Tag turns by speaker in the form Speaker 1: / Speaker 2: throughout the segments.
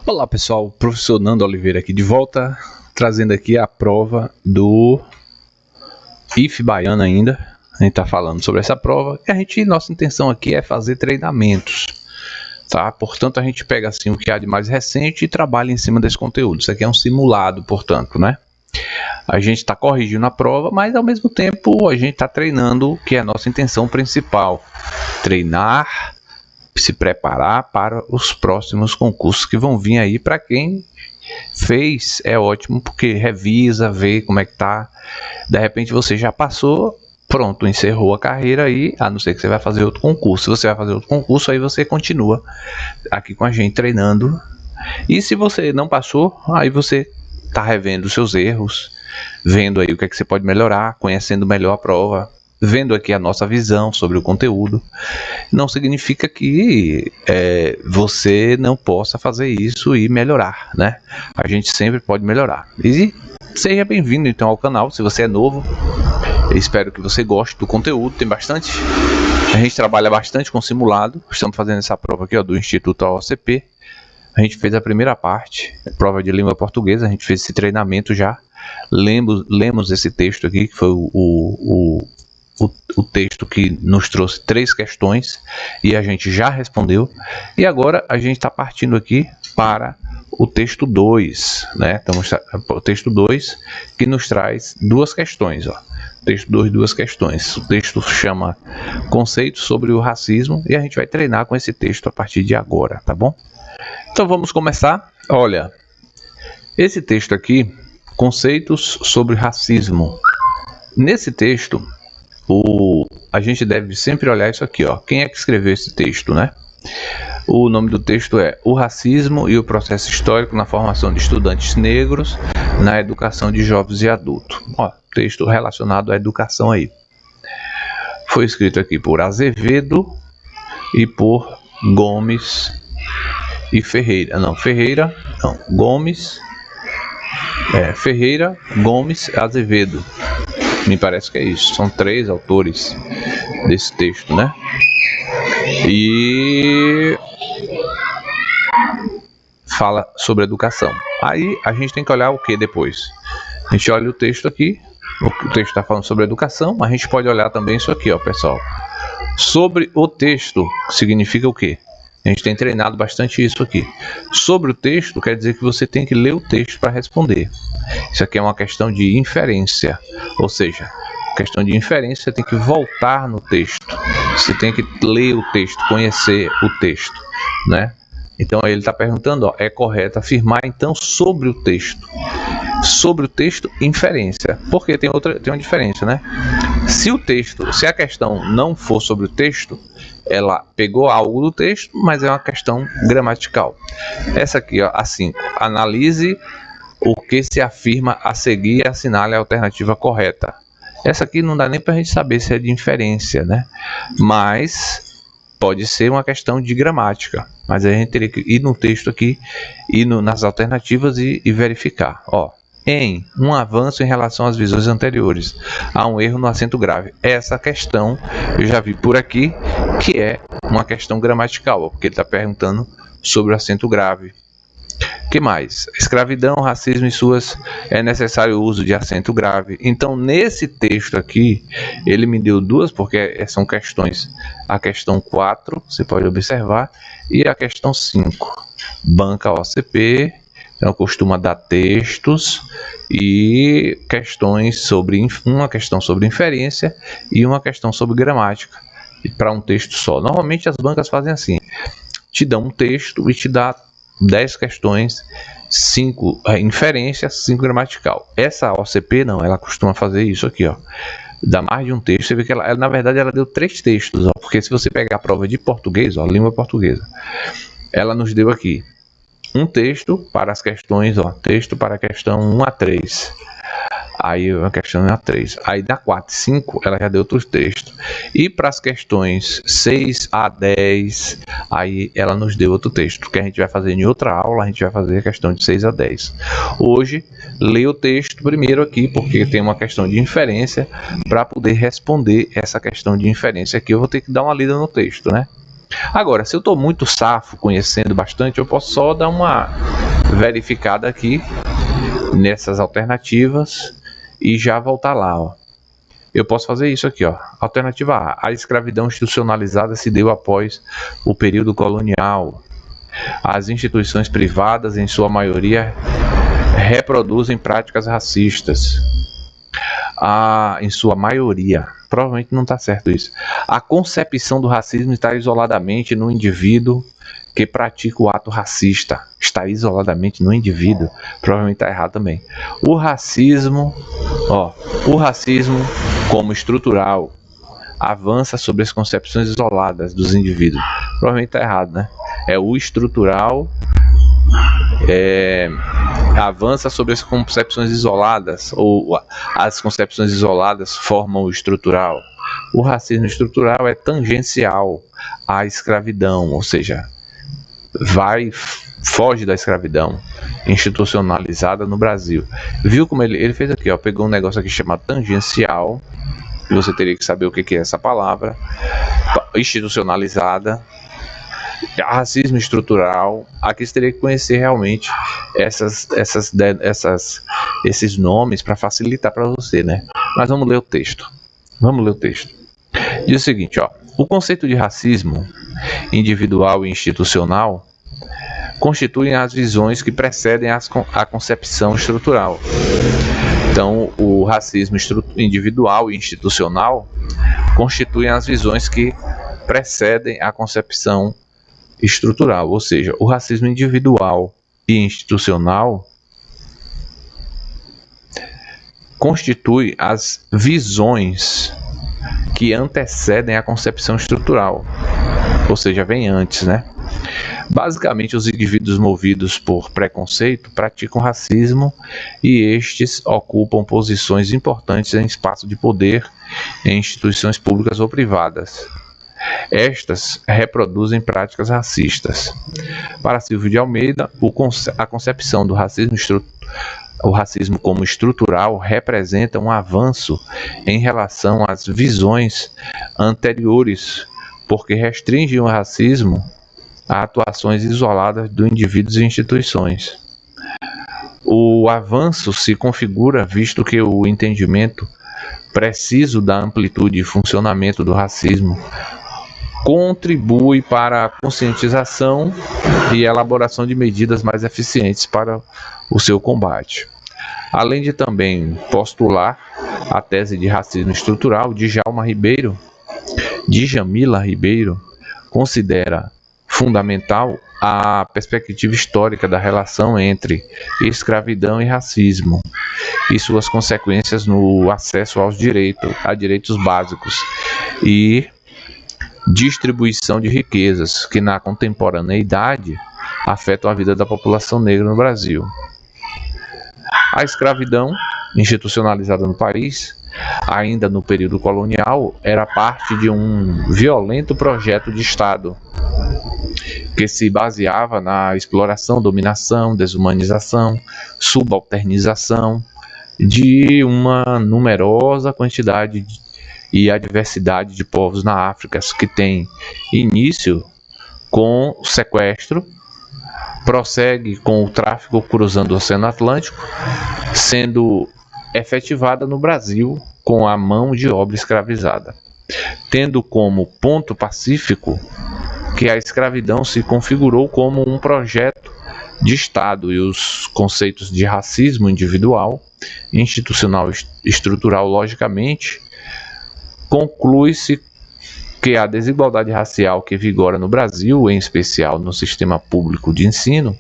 Speaker 1: Olá pessoal, professor Nando Oliveira aqui de volta, trazendo aqui a prova do IF Baiano ainda. A gente está falando sobre essa prova e nossa intenção aqui é fazer treinamentos, tá? Portanto, a gente pega assim o que há de mais recente e trabalha em cima desse conteúdo. Isso aqui é um simulado, portanto, né? A gente está corrigindo a prova, mas ao mesmo tempo a gente está treinando, que é a nossa intenção principal. Treinar, se preparar para os próximos concursos que vão vir aí. Para quem fez, é ótimo, porque revisa, vê como é que tá. De repente você já passou, pronto, encerrou a carreira aí, a não ser que você vai fazer outro concurso. Se você vai fazer outro concurso, aí você continua aqui com a gente treinando. E se você não passou, aí você tá revendo os seus erros, vendo aí o que é que você pode melhorar, conhecendo melhor a prova, vendo aqui a nossa visão sobre o conteúdo. Não significa que você não possa fazer isso e melhorar, né? A gente sempre pode melhorar. E seja bem-vindo então ao canal, se você é novo. Eu espero que você goste do conteúdo, tem bastante. A gente trabalha bastante com simulado. Estamos fazendo essa prova aqui, ó, do Instituto AOCP. A gente fez a primeira parte, prova de língua portuguesa. A gente fez esse treinamento já. Lemos esse texto aqui, que foi o texto que nos trouxe 3 questões e a gente já respondeu. E agora a gente está partindo aqui para o texto 2, né? Então, o texto 2 que nos traz 2 questões, ó. Texto 2, 2 questões. O texto chama Conceitos sobre o Racismo e a gente vai treinar com esse texto a partir de agora, tá bom? Então vamos começar. Olha, esse texto aqui, Conceitos sobre Racismo. Nesse texto, a gente deve sempre olhar isso aqui, ó. Quem é que escreveu esse texto, né? O nome do texto é O Racismo e o Processo Histórico na Formação de Estudantes Negros na Educação de Jovens e Adultos. Ó, texto relacionado à educação aí. Foi escrito aqui por Azevedo e por Gomes e Ferreira. Gomes, Ferreira, Gomes, Azevedo. Me parece que é isso. São 3 autores desse texto, né? E fala sobre educação. Aí a gente tem que olhar o que depois? A gente olha o texto aqui. O texto está falando sobre educação, mas a gente pode olhar também isso aqui, ó, pessoal. Sobre o texto significa o quê? A gente tem treinado bastante isso aqui. Sobre o texto quer dizer que você tem que ler o texto para responder. Isso aqui é uma questão de inferência. Ou seja, questão de inferência, você tem que voltar no texto. Você tem que ler o texto, conhecer o texto, né? Então ele está perguntando, ó, é correto afirmar então sobre o texto. Sobre o texto, inferência. Porque tem uma diferença, né? Se a questão não for sobre o texto, ela pegou algo do texto, mas é uma questão gramatical. Essa aqui, ó, a 5. Analise o que se afirma a seguir e assinale a alternativa correta. Essa aqui não dá nem para a gente saber se é de inferência, né? Mas pode ser uma questão de gramática. Mas a gente teria que ir no texto aqui, ir nas alternativas e verificar. Ó, em um avanço em relação às visões anteriores, há um erro no acento grave. Essa questão eu já vi por aqui, que é uma questão gramatical, ó, porque ele está perguntando sobre o acento grave. O que mais? Escravidão, racismo e suas é necessário o uso de acento grave. Então, nesse texto aqui, ele me deu 2, porque são questões. A questão 4, você pode observar, e a questão 5. Banca OCP, então costuma dar textos e questões sobre uma questão sobre inferência e uma questão sobre gramática, para um texto só. Normalmente as bancas fazem assim: te dão um texto e te dá 10 questões, 5 inferência, 5 gramatical. Essa OCP não, ela costuma fazer isso aqui, ó. Dá mais de um texto. Você vê que ela na verdade ela deu 3 textos, ó, porque se você pegar a prova de português, ó, língua portuguesa, ela nos deu aqui um texto para as questões, ó, texto para a questão 1 a 3. Aí a questão 1 a 3. Aí da 4 e 5 ela já deu outros textos. E para as questões 6 a 10, aí ela nos deu outro texto, que a gente vai fazer em outra aula. A gente vai fazer a questão de 6 a 10. Hoje, leia o texto primeiro aqui, porque tem uma questão de inferência. Para poder responder essa questão de inferência aqui, eu vou ter que dar uma lida no texto, né? Agora, se eu estou muito safo, conhecendo bastante, eu posso só dar uma verificada aqui nessas alternativas e já voltar lá, ó. Eu posso fazer isso aqui, ó. Alternativa A. A escravidão institucionalizada se deu após o período colonial. As instituições privadas, em sua maioria, reproduzem práticas racistas. Em sua maioria. Provavelmente não está certo isso. A concepção do racismo está isoladamente no indivíduo que pratica o ato racista. Está isoladamente no indivíduo. Provavelmente está errado também. O racismo como estrutural avança sobre as concepções isoladas dos indivíduos. Provavelmente está errado, né? O estrutural avança sobre as concepções isoladas, ou as concepções isoladas formam o estrutural. O racismo estrutural é tangencial à escravidão, ou seja, foge da escravidão institucionalizada no Brasil. Viu como ele fez aqui, ó, pegou um negócio aqui chamado tangencial, que você teria que saber o que é essa palavra, institucionalizada, racismo estrutural. Aqui você teria que conhecer realmente esses nomes para facilitar para você, né? Mas vamos ler o texto. Diz o seguinte, ó: o conceito de racismo individual e institucional constituem as visões que precedem a concepção estrutural. Então, o racismo individual e institucional constituem as visões que precedem a concepção estrutural, ou seja, o racismo individual e institucional constitui as visões que antecedem a concepção estrutural, ou seja, vem antes, né? Basicamente, os indivíduos movidos por preconceito praticam racismo e estes ocupam posições importantes em espaço de poder em instituições públicas ou privadas. Estas reproduzem práticas racistas. Para Silvio de Almeida, a concepção do o racismo como estrutural representa um avanço em relação às visões anteriores, porque restringem o racismo a atuações isoladas do indivíduos e instituições. O avanço se configura visto que o entendimento preciso da amplitude e funcionamento do racismo contribui para a conscientização e elaboração de medidas mais eficientes para o seu combate. Além de também postular a tese de racismo estrutural, Djamila Ribeiro considera fundamental a perspectiva histórica da relação entre escravidão e racismo e suas consequências no acesso a direitos básicos e distribuição de riquezas, que na contemporaneidade afetam a vida da população negra no Brasil. A escravidão institucionalizada no país, ainda no período colonial, era parte de um violento projeto de Estado que se baseava na exploração, dominação, desumanização, subalternização de uma numerosa quantidade e a diversidade de povos na África, que tem início com o sequestro, prossegue com o tráfico cruzando o Oceano Atlântico, sendo efetivada no Brasil com a mão de obra escravizada, tendo como ponto pacífico que a escravidão se configurou como um projeto de Estado e os conceitos de racismo individual, institucional e estrutural, logicamente, conclui-se que a desigualdade racial que vigora no Brasil, em especial no sistema público de ensino,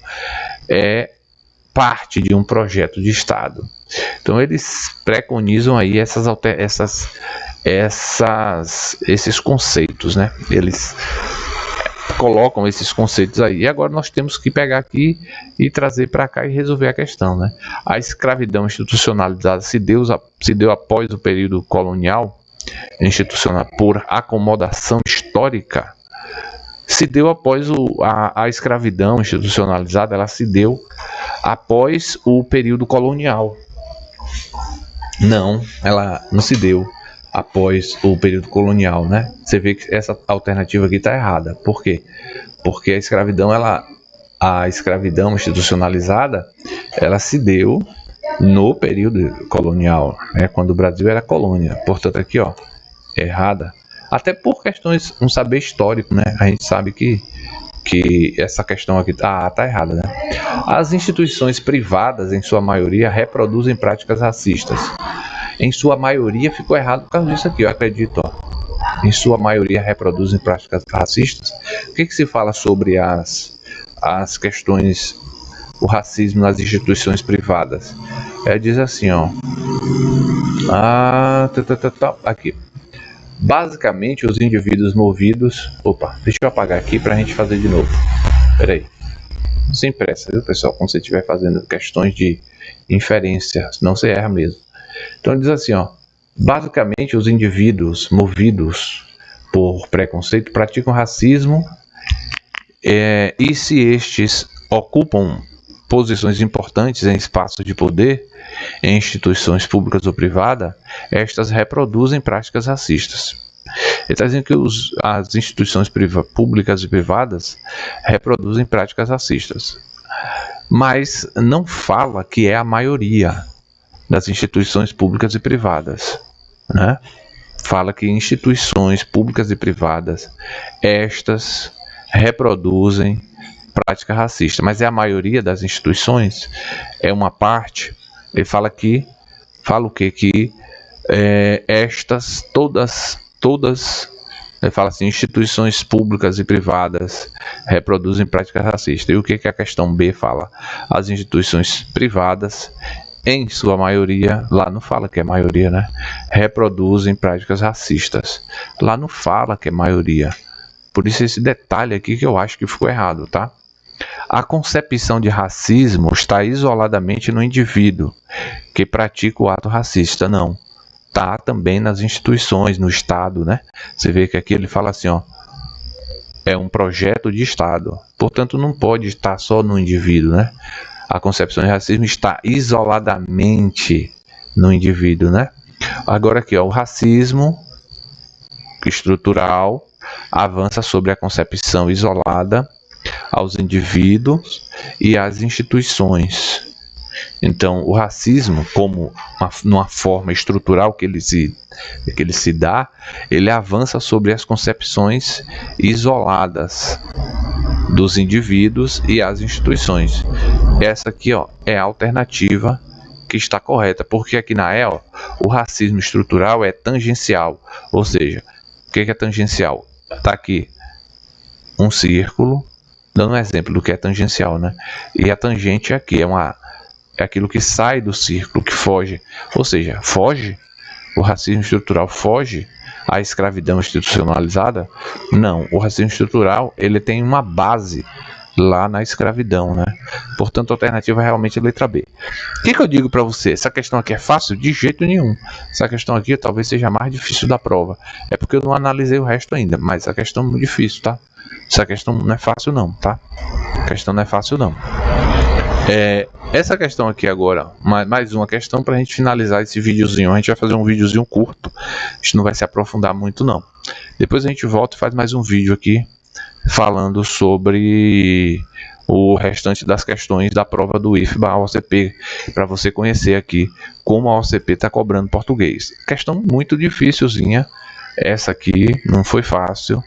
Speaker 1: é parte de um projeto de Estado. Então eles preconizam aí esses conceitos, né? Eles colocam esses conceitos aí. E agora nós temos que pegar aqui e trazer para cá e resolver a questão, né? A escravidão institucionalizada se deu após o período colonial, institucional por acomodação histórica, se deu após a escravidão institucionalizada, ela se deu após o período colonial. Não, ela não se deu após o período colonial, né? Você vê que essa alternativa aqui está errada. Por quê? Porque a escravidão institucionalizada, ela se deu no período colonial, né? Quando o Brasil era colônia. Portanto, aqui, ó, errada. Até por questões, um saber histórico, né? A gente sabe que essa questão aqui tá errada, né? As instituições privadas, em sua maioria, reproduzem práticas racistas. Em sua maioria ficou errado por causa disso aqui, eu acredito, ó. Em sua maioria reproduzem práticas racistas. O que se fala sobre as questões, o racismo nas instituições privadas? Diz assim, ó. Aqui. Basicamente, os indivíduos movidos... Opa, deixa eu apagar aqui para a gente fazer de novo. Espera aí. Sem pressa, viu, pessoal? Quando você estiver fazendo questões de inferência, senão você erra mesmo. Então, diz assim, ó. Basicamente, os indivíduos movidos por preconceito praticam racismo e se estes ocupam posições importantes em espaços de poder, em instituições públicas ou privadas, estas reproduzem práticas racistas. Ele está dizendo que as instituições públicas e privadas reproduzem práticas racistas. Mas não fala que é a maioria das instituições públicas e privadas, né? Fala que instituições públicas e privadas, estas reproduzem prática racista, mas é a maioria das instituições, é uma parte. Ele fala o quê? Que estas todas, ele fala assim, instituições públicas e privadas reproduzem práticas racistas. E o que a questão B fala? As instituições privadas, em sua maioria, lá não fala que é maioria, né? Reproduzem práticas racistas. Lá não fala que é maioria. Por isso esse detalhe aqui que eu acho que ficou errado, tá? A concepção de racismo está isoladamente no indivíduo que pratica o ato racista, não. Está também nas instituições, no Estado, né? Você vê que aqui ele fala assim, ó, é um projeto de Estado. Portanto, não pode estar só no indivíduo, né? A concepção de racismo está isoladamente no indivíduo, né? Agora aqui, ó, o racismo estrutural avança sobre a concepção isolada aos indivíduos e às instituições. Então, o racismo, como numa forma estrutural que ele se dá, ele avança sobre as concepções isoladas dos indivíduos e as instituições. Essa aqui, ó, é a alternativa que está correta, porque aqui na E, ó, o racismo estrutural é tangencial, ou seja, o que é tangencial? Está aqui um círculo, dando um exemplo do que é tangencial, né? E a tangente aqui é aquilo que sai do círculo, que foge. Ou seja, foge, o racismo estrutural foge à escravidão institucionalizada? Não, o racismo estrutural, ele tem uma base lá na escravidão, né? Portanto, a alternativa é realmente a letra B. O que eu digo para você? Essa questão aqui é fácil? De jeito nenhum. Essa questão aqui talvez seja a mais difícil da prova. É porque eu não analisei o resto ainda, mas a questão é muito difícil, tá? Essa questão não é fácil não, tá? A questão não é fácil não. Essa questão aqui agora, mais uma questão para a gente finalizar esse videozinho. A gente vai fazer um videozinho curto, a gente não vai se aprofundar muito não. Depois a gente volta e faz mais um vídeo aqui falando sobre o restante das questões da prova do IFBA-OCP, para você conhecer aqui como a OCP está cobrando português. Questão muito dificilzinha, essa aqui não foi fácil.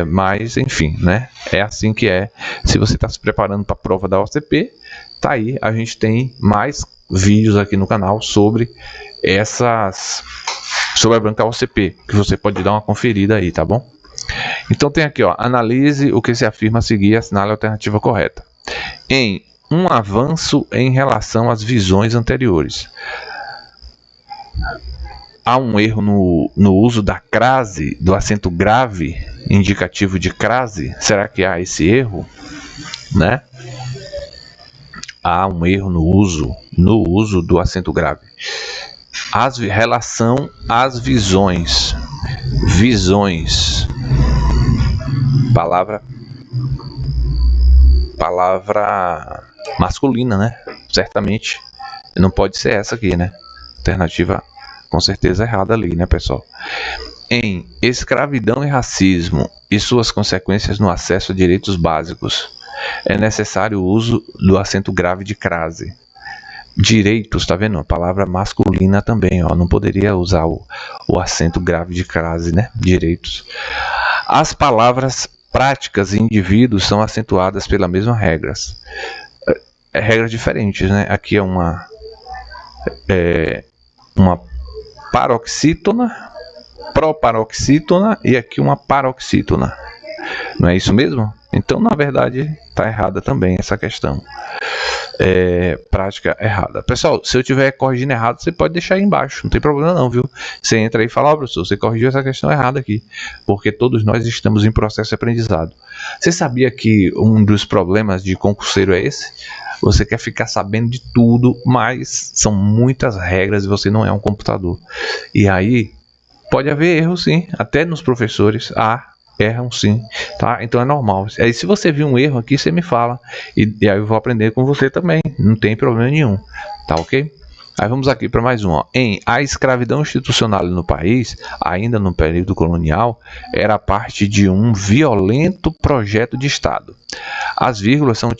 Speaker 1: Mas enfim, né? É assim que é. Se você está se preparando para a prova da OCP, tá aí. A gente tem mais vídeos aqui no canal sobre sobre a banca OCP, que você pode dar uma conferida aí, tá bom? Então tem aqui, ó, analise o que se afirma a seguir e assinale a alternativa correta. Em um avanço em relação às visões anteriores. Há um erro no uso da crase, do acento grave, indicativo de crase? Será que há esse erro? Né? Há um erro no uso do acento grave. Relação às visões. Visões. Palavra masculina, né? Certamente não pode ser essa aqui, né? Alternativa com certeza errada ali, né, pessoal? Em escravidão e racismo e suas consequências no acesso a direitos básicos, é necessário o uso do acento grave de crase. Direitos, tá vendo? A palavra masculina também, ó, não poderia usar o acento grave de crase, né? Direitos. As palavras práticas e indivíduos são acentuadas pela mesma regras. Regras diferentes, né? Aqui é uma paroxítona, proparoxítona e aqui uma paroxítona. Não é isso mesmo? Então, na verdade, está errada também essa questão. Prática errada. Pessoal, se eu estiver corrigindo errado, você pode deixar aí embaixo, não tem problema não, viu? Você entra aí e fala, professor, você corrigiu essa questão errada aqui, porque todos nós estamos em processo de aprendizado. Você sabia que um dos problemas de concurseiro é esse? Você quer ficar sabendo de tudo, mas são muitas regras e você não é um computador. E aí, pode haver erro sim, até nos professores, erram sim, tá? Então é normal. Aí se você viu um erro aqui, você me fala. E aí eu vou aprender com você também. Não tem problema nenhum. Tá ok? Aí vamos aqui para mais um. Ó. A escravidão institucional no país, ainda no período colonial, era parte de um violento projeto de Estado. As vírgulas são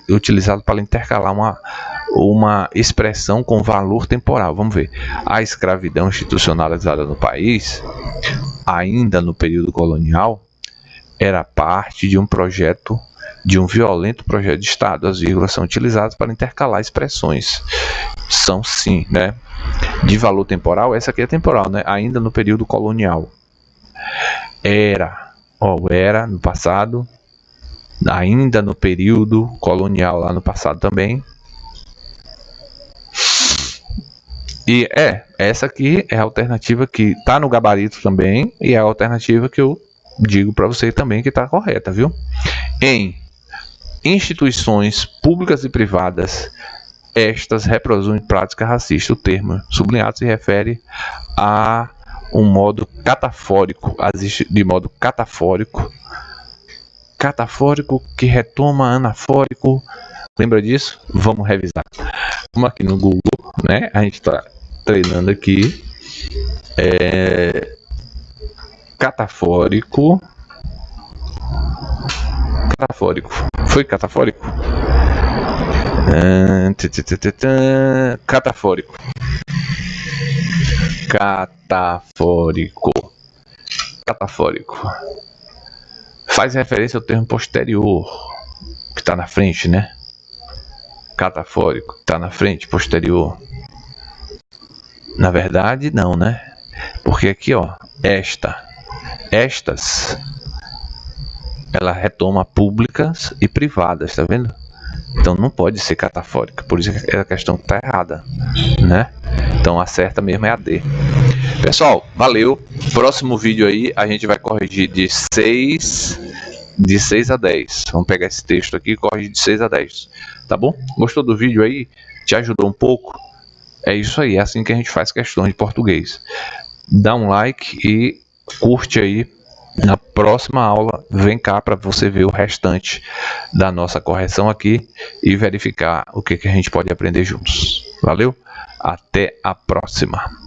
Speaker 1: utilizadas para intercalar uma expressão com valor temporal. Vamos ver. A escravidão institucionalizada no país, ainda no período colonial, era parte de um violento projeto de Estado. As vírgulas são utilizadas para intercalar expressões. São sim, né? De valor temporal, essa aqui é temporal, né? Ainda no período colonial. Era no passado, ainda no período colonial lá no passado também. E essa aqui é a alternativa que está no gabarito também e é a alternativa que eu digo para você também que está correta, viu? Em instituições públicas e privadas, estas reproduzem prática racista. O termo sublinhado se refere a um modo catafórico, de modo catafórico que retoma anafórico. Lembra disso? Vamos revisar. Vamos aqui no Google, né? A gente está treinando aqui. Catafórico. Foi catafórico? Catafórico. Faz referência ao termo posterior, que está na frente, né? Catafórico, está na frente, posterior. Na verdade, não, né? Porque aqui, ó, estas, ela retoma públicas e privadas, tá vendo? Então não pode ser catafórica, por isso é a questão que está errada, né? Então a certa mesmo é a D. Pessoal, valeu. Próximo vídeo aí a gente vai corrigir de 6 a 10. Vamos pegar esse texto aqui e corrigir de 6 a 10. Tá bom? Gostou do vídeo aí? Te ajudou um pouco? É isso aí, é assim que a gente faz questões de português. Dá um like e curte aí. Na próxima aula, vem cá para você ver o restante da nossa correção aqui e verificar o que a gente pode aprender juntos. Valeu? Até a próxima!